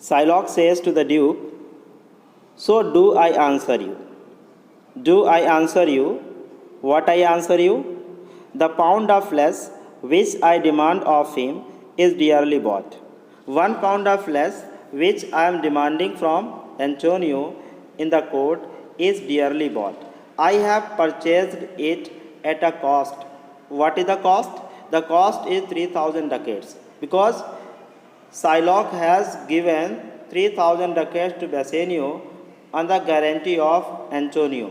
Shylock says to the Duke, "So do I answer you? Do I answer you? What I answer you? The pound of flesh which I demand of him is dearly bought. 1 pound of flesh which I am demanding from Antonio in the court is dearly bought. I have purchased it at a cost. What is the cost? The cost is 3,000 ducats. Because Shylock has given 3,000 ducats to Bassanio on the guarantee of Antonio.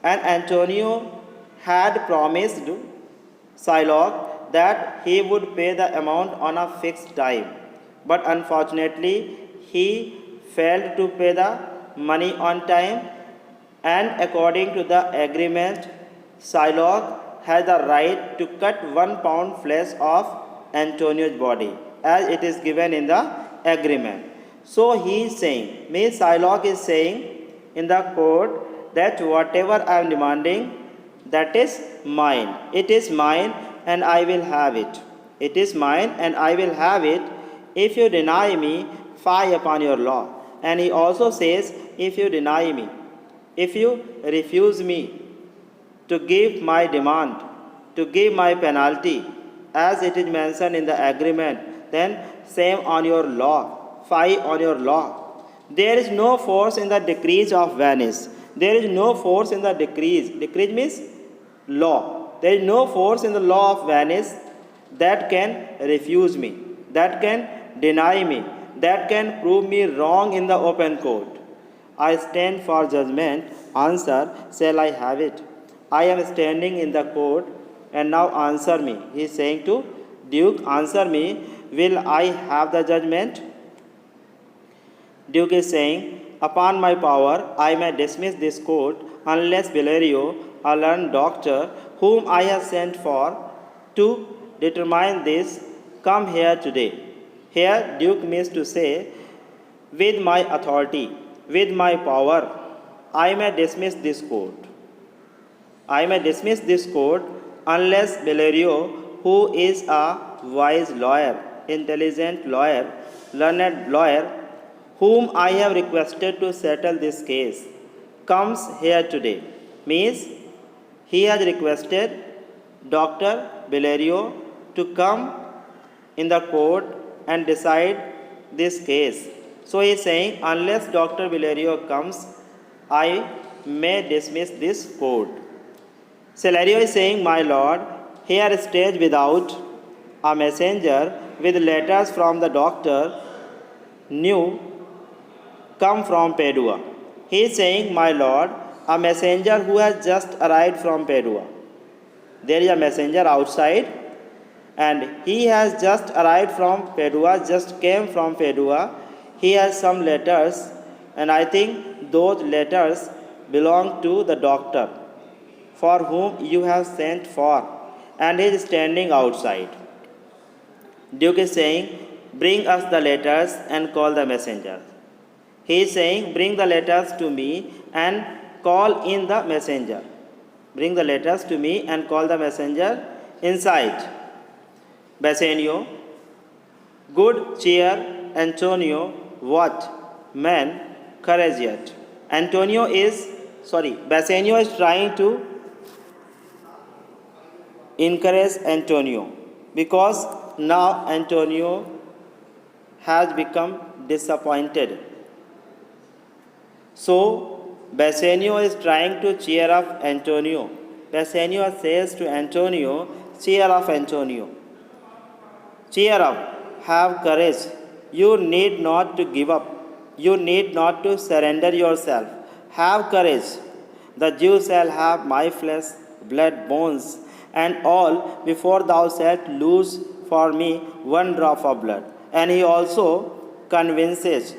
And Antonio had promised Shylock that he would pay the amount on a fixed time. But unfortunately, he failed to pay the money on time, and according to the agreement, Shylock had the right to cut 1 pound flesh off Antonio's body, as it is given in the agreement. So he is saying, Shylock is saying in the court that whatever I am demanding, that is mine. It is mine and I will have it. It is mine and I will have it if you deny me, fie upon your law. And he also says, if you deny me, if you refuse me to give my demand, to give my penalty, as it is mentioned in the agreement, then shame on your law, fie on your law. There is no force in the decrees of Venice. There is no force in the decrees. Decrees means law. There is no force in the law of Venice that can refuse me, that can deny me, that can prove me wrong in the open court. I stand for judgment. Answer, shall I have it? I am standing in the court, and now answer me. He is saying to Duke, answer me, will I have the judgment? Duke is saying, upon my power, I may dismiss this court unless Valerio, a learned doctor, whom I have sent for to determine this, come here today. Here, Duke means to say, with my authority, with my power, I may dismiss this court. I may dismiss this court unless Valerio, who is a wise lawyer, intelligent lawyer, learned lawyer, whom I have requested to settle this case, comes here today. Means he has requested Dr. Valerio to come in the court and decide this case. So he is saying, unless Dr. Valerio comes, I may dismiss this court. Celerio is saying, my lord, here stays without a messenger with letters from the doctor new come from Padua. He is saying, my lord, a messenger who has just arrived from Padua. There is a messenger outside, and he has just arrived from Padua, just came from Padua. He has some letters, and I think those letters belong to the doctor for whom you have sent for, and he is standing outside. Duke is saying, bring us the letters and call the messenger. He is saying, bring the letters to me and call in the messenger. Bring the letters to me and call the messenger inside. Bassanio, good cheer, Antonio, what? Man, courage yet. Bassanio is trying to encourage Antonio, because now Antonio has become disappointed. So Bassanio is trying to cheer up Antonio. Bassanio says to Antonio, cheer up Antonio. Cheer up, have courage. You need not to give up. You need not to surrender yourself. Have courage. The Jews shall have my flesh, blood, bones, and all before thou shalt lose for me 1 drop of blood. And he also convinces,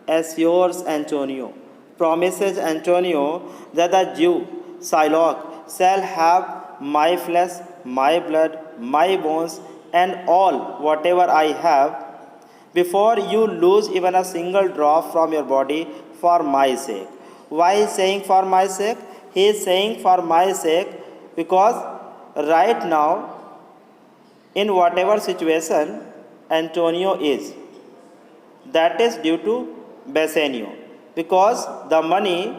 assures Antonio, promises Antonio that the Jew, Shylock, shall have my flesh, my blood, my bones, and all whatever I have, before you lose even a single drop from your body for my sake. Why is saying for my sake? He is saying for my sake because right now, in whatever situation Antonio is, That is due to Bassanio, because the money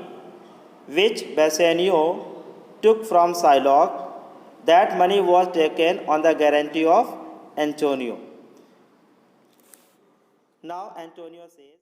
which Bassanio took from Shylock, that money was taken on the guarantee of Antonio. Now Antonio says,